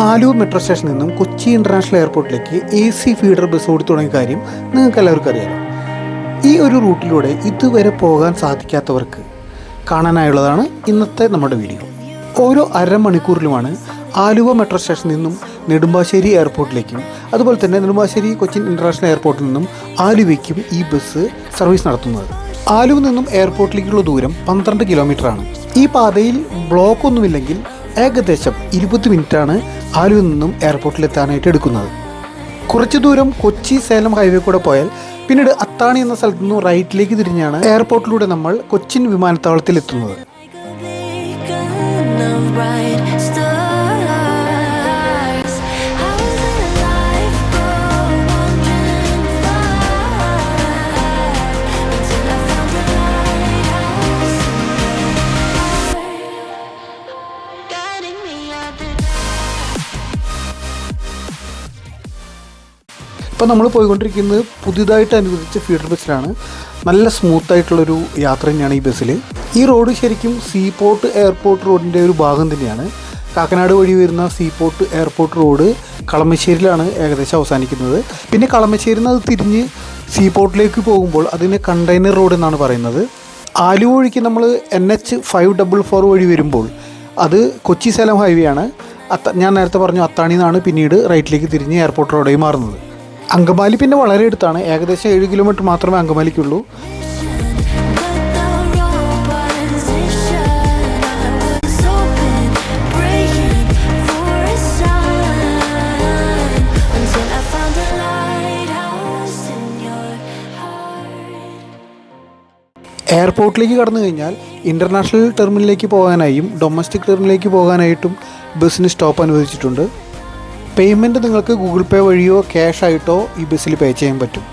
Alur metro സ്റ്റേഷനിൽ നിന്നും Kochi international എയർപോർട്ടിലേക്ക് AC ഫീഡർ ബസ് ഓടി തുടങ്ങിയ കാര്യം നിങ്ങൾക്ക് എല്ലാവർക്കും അറിയാലോ. ഈ ഒരു റൂട്ടിലൂടെ ഇതുവരെ പോകാൻ സാധിക്കാത്തവർക്ക് കാണാനായുള്ളതാണ് ഇന്നത്തെ നമ്മുടെ വീഡിയോ. ഓരോ അരമണിക്കൂറിലുമാണ് ആലുവ മെട്രോ സ്റ്റേഷനിൽ നിന്നും നെടുമ്പാശ്ശേരി എയർപോർട്ടിലേക്കും അതുപോലെ തന്നെ നെടുമ്പാശ്ശേരി കൊച്ചിൻ ഇൻ്റർനാഷണൽ എയർപോർട്ടിൽ നിന്നും ആലുവയ്ക്കും ഈ ബസ് സർവീസ് നടത്തുന്നത്. ആലുവയിൽ നിന്നും എയർപോർട്ടിലേക്കുള്ള ദൂരം 12 കിലോമീറ്ററാണ്. ഈ പാതയിൽ ബ്ലോക്ക് ഒന്നുമില്ലെങ്കിൽ ഏകദേശം 20 മിനിറ്റാണ് ആലുവയിൽ നിന്നും എയർപോർട്ടിലെത്താനായിട്ട് എടുക്കുന്നത്. കുറച്ച് ദൂരം കൊച്ചി സേലം ഹൈവേ കൂടെ പോയാൽ പിന്നീട് അത്താണി എന്ന സ്ഥലത്തു നിന്നും റൈറ്റിലേക്ക് തിരിഞ്ഞാണ് എയർപോർട്ടിലൂടെ നമ്മൾ കൊച്ചിൻ വിമാനത്താവളത്തിൽ എത്തുന്നത്. ഇപ്പോൾ നമ്മൾ പോയിക്കൊണ്ടിരിക്കുന്നത് പുതിയതായിട്ട് അനുവദിച്ച ഫീഡർ ബസ്സിലാണ്. നല്ല സ്മൂത്തായിട്ടുള്ളൊരു യാത്ര തന്നെയാണ് ഈ ബസ്സിൽ. ഈ റോഡ് ശരിക്കും സീപോർട്ട് എയർപോർട്ട് റോഡിൻ്റെ ഒരു ഭാഗം തന്നെയാണ്. കാക്കനാട് വഴി വരുന്ന സീപോർട്ട് എയർപോർട്ട് റോഡ് കളമശ്ശേരിയിലാണ് ഏകദേശം അവസാനിക്കുന്നത്. പിന്നെ കളമശ്ശേരിയിൽ നിന്ന് അത് തിരിഞ്ഞ് സീപോർട്ടിലേക്ക് പോകുമ്പോൾ അതിന് കണ്ടെയ്നർ റോഡ് എന്നാണ് പറയുന്നത്. ആലുവ വഴിക്ക് നമ്മൾ NH 544 വഴി വരുമ്പോൾ അത് കൊച്ചി സേലം ഹൈവേ ആണ്. ഞാൻ നേരത്തെ പറഞ്ഞു അത്താണി നിന്നാണ് പിന്നീട് റൈറ്റിലേക്ക് തിരിഞ്ഞ് എയർപോർട്ട് റോഡായി മാറുന്നത്. അങ്കമാലി പിന്നെ വളരെ അടുത്താണ്. ഏകദേശം 7 കിലോമീറ്റർ മാത്രമേ അങ്കമാലിക്കുള്ളൂ. എയർപോർട്ടിലേക്ക് കടന്നു കഴിഞ്ഞാൽ ഇൻ്റർനാഷണൽ ടെർമിനലിലേക്ക് പോകാനായും ഡൊമസ്റ്റിക് ടെർമിനലിലേക്ക് പോകാനായിട്ടും ബസ്സിന് സ്റ്റോപ്പ് അനുവദിച്ചിട്ടുണ്ട്. പേയ്മെൻറ്റ് നിങ്ങൾക്ക് ഗൂഗിൾ പേ വഴിയോ ക്യാഷ് ആയിട്ടോ ഈ ബസ്സിൽ പേ ചെയ്യാൻ പറ്റും.